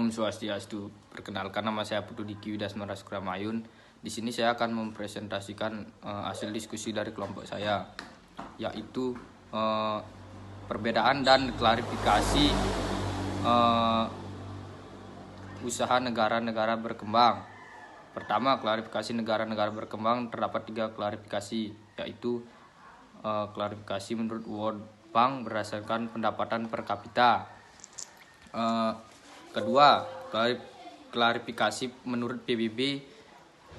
Om Swastiastu. Perkenalkan, nama saya Putu Diki Widasmara Sukramayun. Di sini saya akan mempresentasikan hasil diskusi dari kelompok saya, yaitu perbedaan dan klarifikasi usaha negara-negara berkembang. Pertama, klarifikasi negara-negara berkembang. Terdapat 3 klarifikasi, yaitu klarifikasi menurut World Bank berdasarkan pendapatan per kapita. Kedua, klarifikasi menurut PBB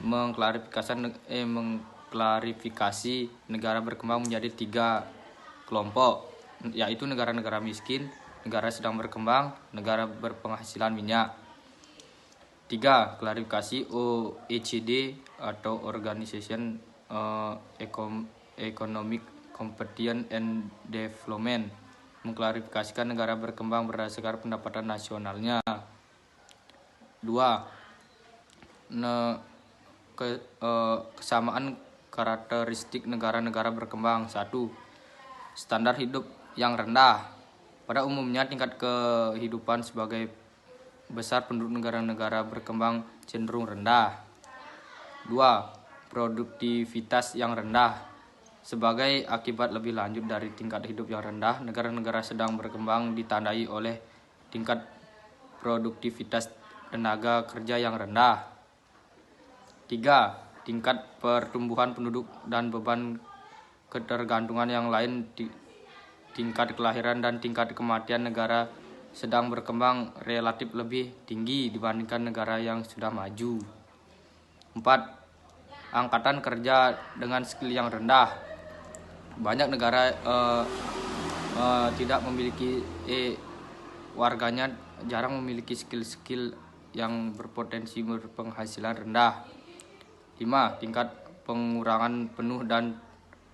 mengklarifikasi negara berkembang menjadi 3 kelompok, yaitu negara-negara miskin, negara sedang berkembang, negara berpenghasilan minyak. 3. Klarifikasi OECD atau Organization Economic Competition and Development mengklarifikasikan negara berkembang berdasarkan pendapatan nasionalnya. 2. Kesamaan karakteristik negara-negara berkembang. 1. Standar hidup yang rendah. Pada umumnya tingkat kehidupan sebagai besar penduduk negara-negara berkembang cenderung rendah. 2. Produktivitas yang rendah. Sebagai akibat lebih lanjut dari tingkat hidup yang rendah, negara-negara sedang berkembang ditandai oleh tingkat produktivitas tenaga kerja yang rendah. 3. Tingkat pertumbuhan penduduk dan beban ketergantungan yang lain, tingkat kelahiran dan tingkat kematian negara sedang berkembang relatif lebih tinggi dibandingkan negara yang sudah maju. 4. Angkatan kerja dengan skill yang rendah. Banyak negara tidak memiliki warganya jarang memiliki skill-skill yang berpotensi berpenghasilan rendah. 5. Tingkat pengurangan penuh dan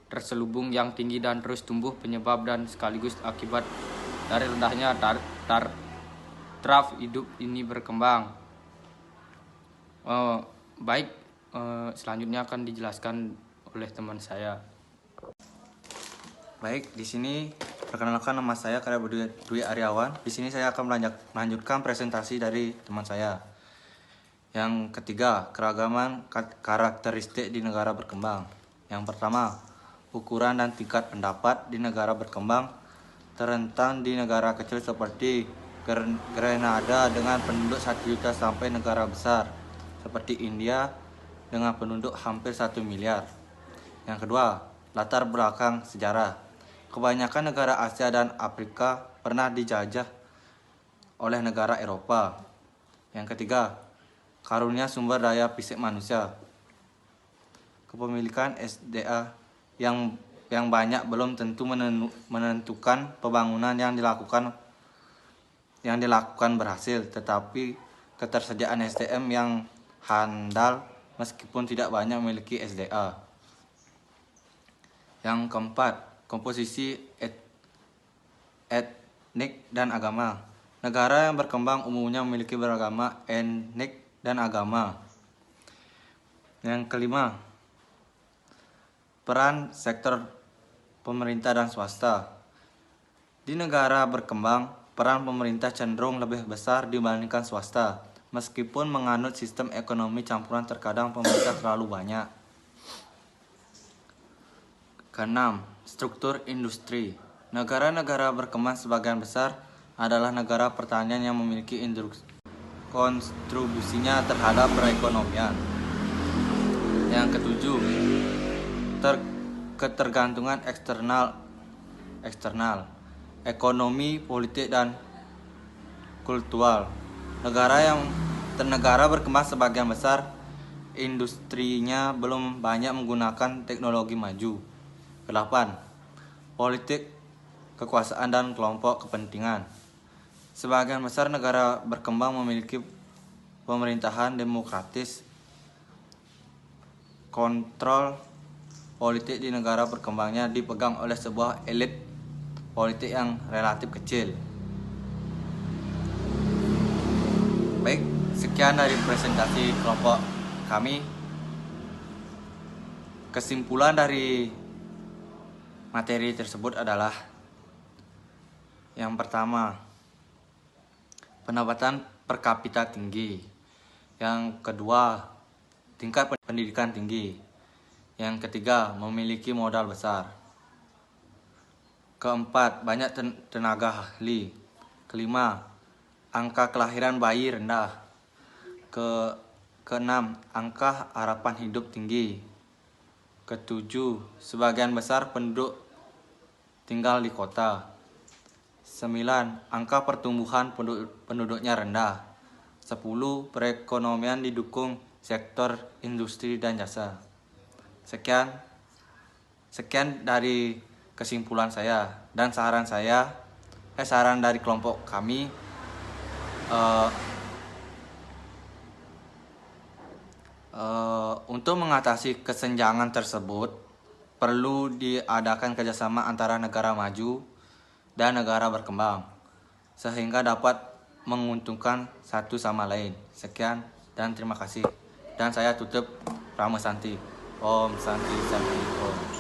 terselubung yang tinggi dan terus tumbuh, penyebab dan sekaligus akibat dari rendahnya taraf hidup ini berkembang. Selanjutnya akan dijelaskan oleh teman saya. Baik, di sini perkenalkan, nama saya Karya Budi Dwi Aryawan. Di sini saya akan melanjutkan presentasi dari teman saya. Yang ketiga, keragaman karakteristik di negara berkembang. Yang pertama, ukuran dan tingkat pendapat di negara berkembang terentang di negara kecil seperti Grenada dengan penduduk 1 juta sampai negara besar seperti India dengan penduduk hampir 1 miliar. Yang kedua, latar belakang sejarah. Kebanyakan negara Asia dan Afrika pernah dijajah oleh negara Eropa. Yang ketiga, karunia sumber daya fisik manusia. Kepemilikan SDA yang banyak belum tentu menentukan pembangunan yang dilakukan berhasil, tetapi ketersediaan SDM yang handal meskipun tidak banyak memiliki SDA. Yang keempat, komposisi etnik dan agama. Negara yang berkembang umumnya memiliki beragama etnik dan agama. Yang kelima, peran sektor pemerintah dan swasta. Di negara berkembang, peran pemerintah cenderung lebih besar dibandingkan swasta. Meskipun menganut sistem ekonomi campuran, terkadang pemerintah terlalu banyak. Keenam, struktur industri. Negara-negara berkembang sebagian besar adalah negara pertanian yang memiliki kontribusinya terhadap perekonomian. Yang ketujuh, ketergantungan eksternal, ekonomi, politik, dan kultural. Negara berkembang sebagian besar industrinya belum banyak menggunakan teknologi maju. 8. Politik, kekuasaan, dan kelompok kepentingan. Sebagian besar negara berkembang memiliki pemerintahan demokratis. Kontrol politik di negara berkembangnya dipegang oleh sebuah elit politik yang relatif kecil. Baik, sekian dari presentasi kelompok kami. Kesimpulan dari materi tersebut adalah: yang pertama, pendapatan per kapita tinggi. Yang kedua, tingkat pendidikan tinggi. Yang ketiga, memiliki modal besar. Keempat, banyak tenaga ahli. Kelima, angka kelahiran bayi rendah. Keenam, angka harapan hidup tinggi. Ketujuh, sebagian besar penduduk tinggal di kota. 9, angka pertumbuhan penduduknya rendah. 10, perekonomian didukung sektor industri dan jasa. Sekian dari kesimpulan saya dan saran dari kelompok kami. Untuk mengatasi kesenjangan tersebut, perlu diadakan kerjasama antara negara maju dan negara berkembang, sehingga dapat menguntungkan satu sama lain. Sekian dan terima kasih. Dan saya tutup Rama Santi. Om Santi Santi Om.